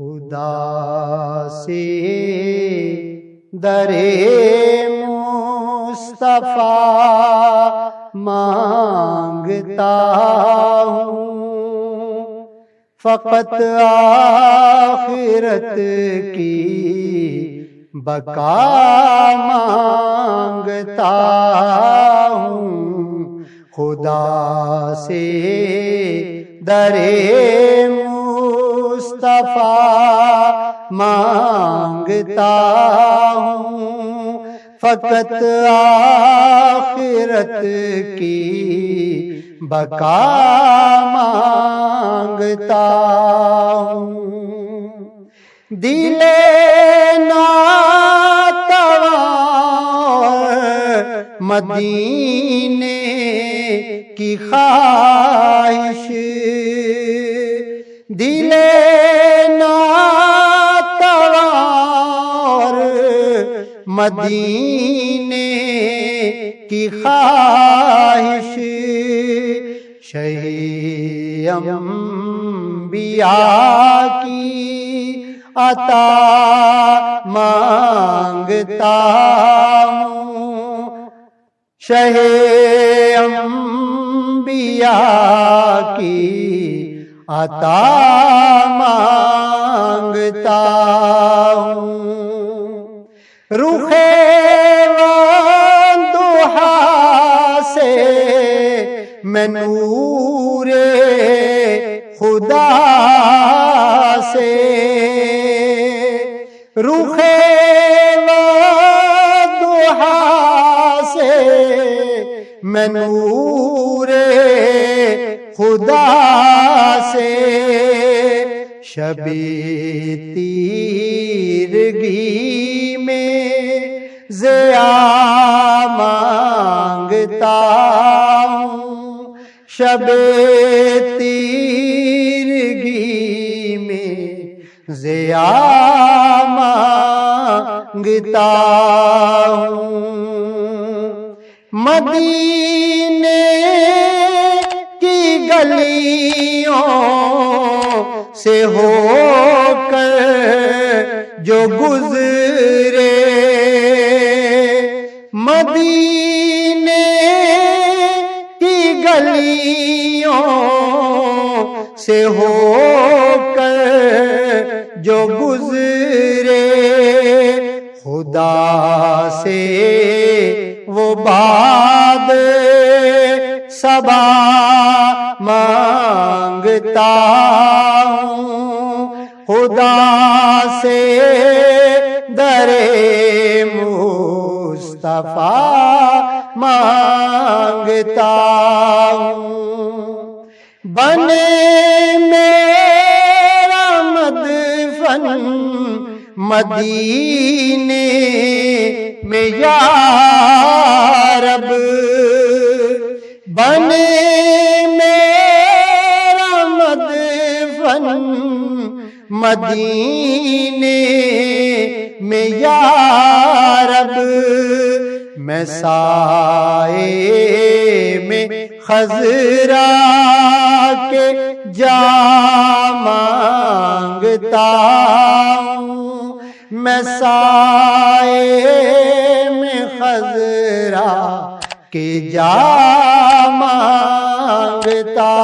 خدا سے در مصطفیٰ مانگتا ہوں، فقط آخرت کی بقا مانگتا ہوں، خدا سے در مصطفیٰ مانگتا ہوں، فقط آخرت کی بقا مانگتا ہوں۔ دل ناتواں مدینے کی خواہش، دل ناتوار مدینے کی خواہش، شہی انبیاء کی عطا مانگتا ہوں، شہ انبیاء کی عطا مانگتا ہوں۔ رخ والضحیٰ سے میں نور خدا سے، رخ والضحیٰ سے میں نور خدا سے، شب تیرگی میں ضیاء مانگتا ہوں، شب تیرگی میں ضیاء مانگتا ہوں۔ مدینے کی گلیوں سے ہو کر جو گزرے، مدینے کی گلیوں سے ہو کر جو گزرے، خدا سے وہ باد صبا مانگتا ہوں، خدا سے در مصطفیٰ مانگتا ہوں۔ بنے میرا مدفن مدینے میں یا رب، بنے میرا مدفن مدینے میں یا رب، میں سائے میں خضرا کے جا مانگتا ہوں، میں سائے میں خضرا کے جا مانگتا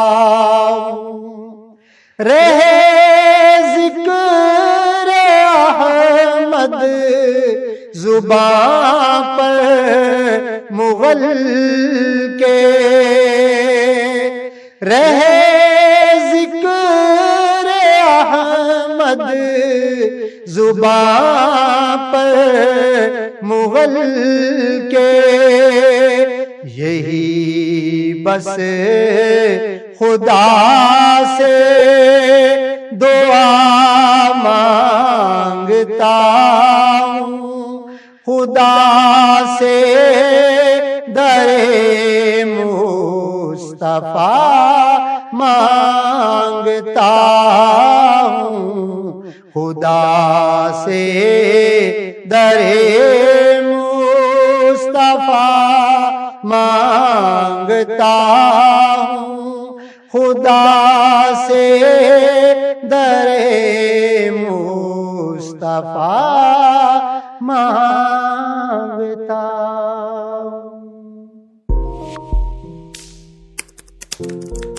ہوں۔ رہے ذکر احمد زباں پر مغل کے، رہے ذکر احمد زباں پر مغل کے، یہی بس خدا سے دعا مانگتا ہوں، خدا سے در مصطفیٰ مانگتا ہوں، خدا سے در مصطفیٰ مانگتا ہوں، خدا سے در مصطفیٰ مانگتا ہوں۔